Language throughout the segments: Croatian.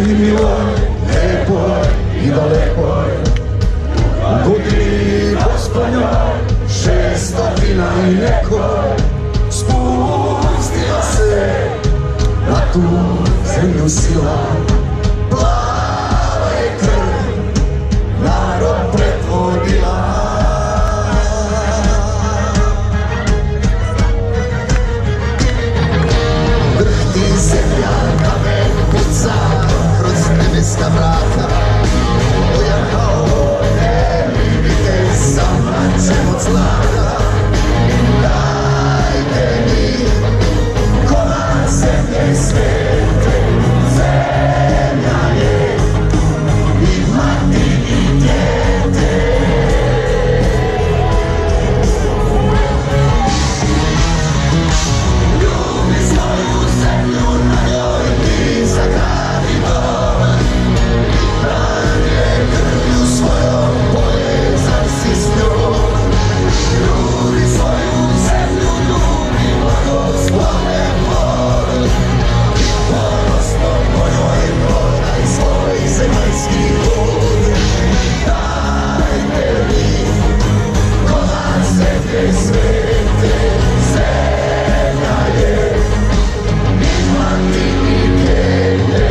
miloj, lepoj i dalekoj, u godini pospanjoj, 600 i nekoj, spustila se na tu zemlju sila. Plava je krv narod pretvodila. Drhti zemlja, kamen puca kroz nebeska vrata. Dojahao nemi vitez sa mračem od zlata. Dajte mi komad zemlje svete, zemlja je i mati i djete. Ljubi svoju zemlju, na njoj ti zagradi dom. Dan je krvlju svojom povezan si s njom. Ljubi svoju zemlju, ljubi blagoslovne plod. I ponosno po njoj prodaj svoj zemaljski put. Dajte mi komad zemlje svete, zemlja je i mati i djete.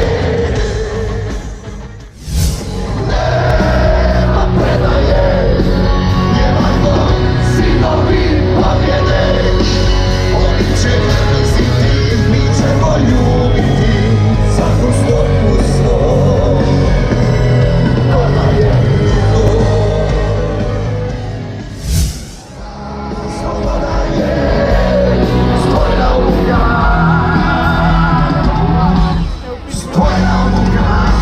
Nema predaje, jebajmo sinovi pobjede. Oni će mrziti, mi ćemo ljubiti svaku stopu sto. Ona je to. Sloboda je stvorena u grad, stvorena u grad.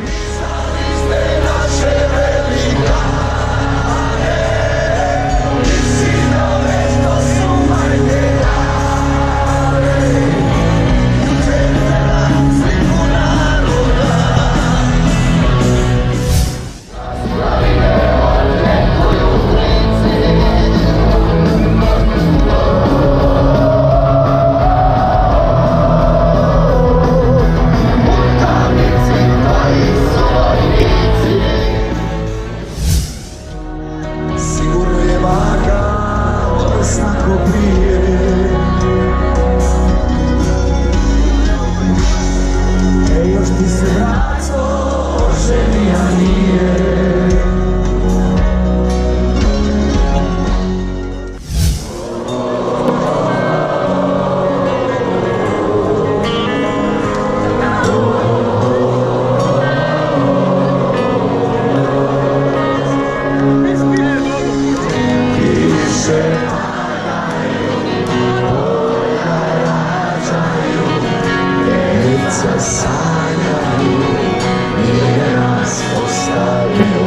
Izdali ste naše velikane, i sinove što su marginale. Jučer nam sliku naroda, raspravi me odlekuju blici. Putovnici tvoji su vojnici. Sigurno je vaga bolesna ko prije. Još ti se braco ženija nije. Kiše padaju, polja rađaju, djeca sanjaju, nije nas ostavio.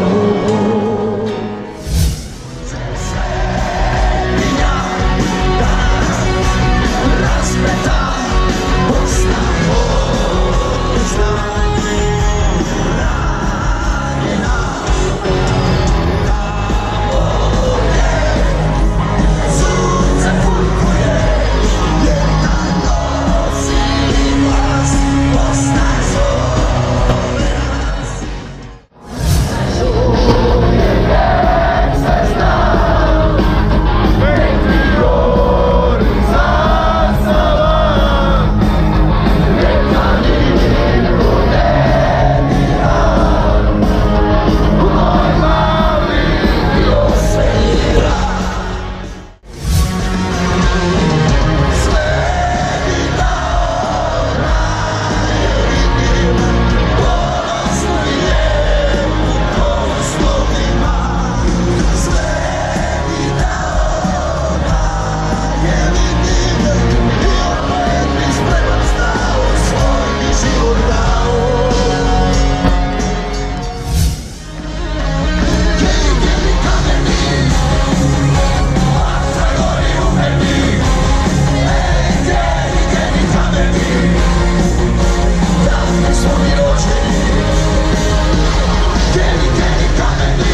Svetinja danas raspeta, Bosna Bosna. Ranjena tamo je, sunce furkuje, jer da nosi glas, Bosna zove nas. Žuje već sve znam, neki gori zastava, neka niko ne dira, u moj glavi bilo svira. Sve bi dao najvidim, ponosno je u kostovima. Sve bi dao najvidim, i opet bi spreman stao, svoj bi život dao. Geni kameni, vatra gori u meni. Geni kameni, davno smo mi rođeni. Geni kameni,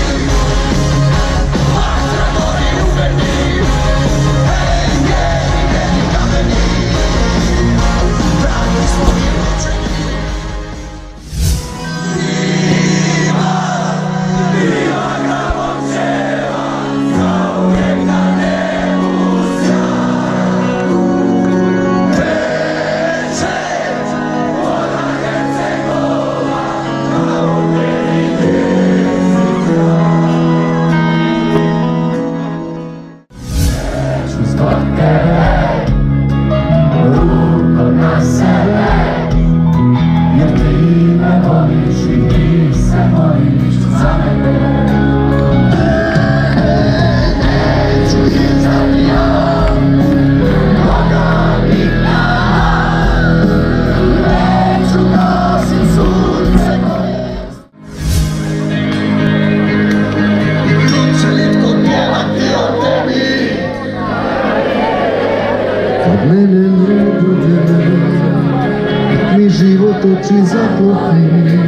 oči zapuhni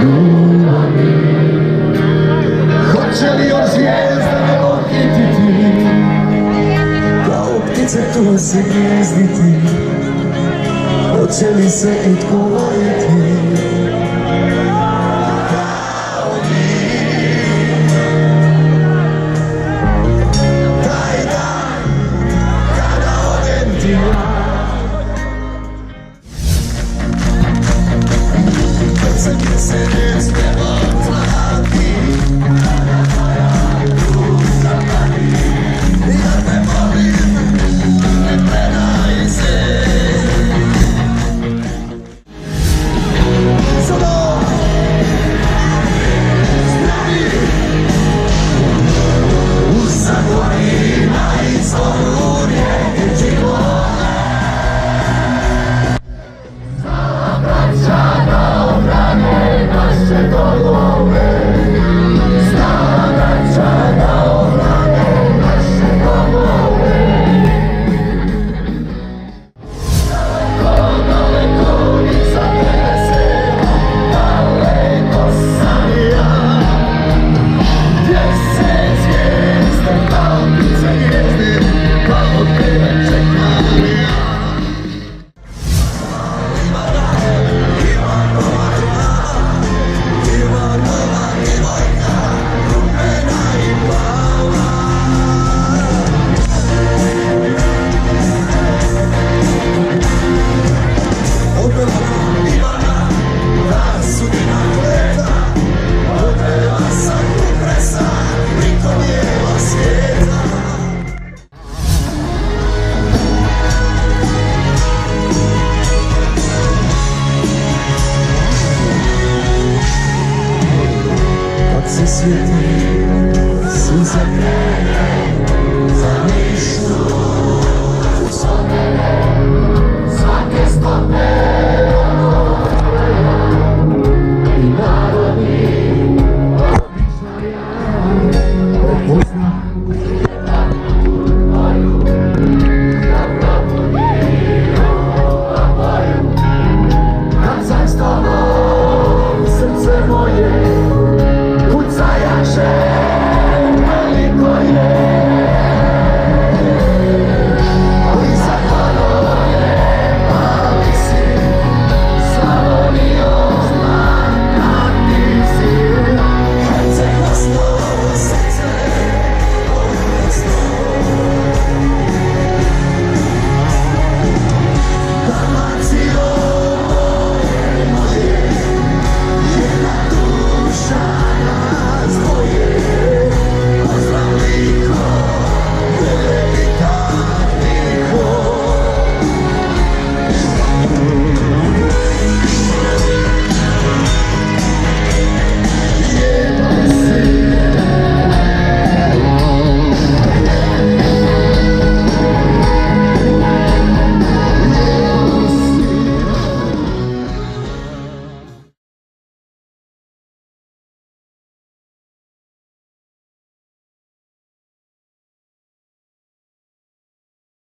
ljubavi. Hoće li još zvijezda nebo hititi, kao ptice tu se gnijezditi? Hoće li se itko voljeti kao mi? Taj dan kada odem ti ja, kad se mjesec nebo tlati, ja te volim, ne predaj se. Se siente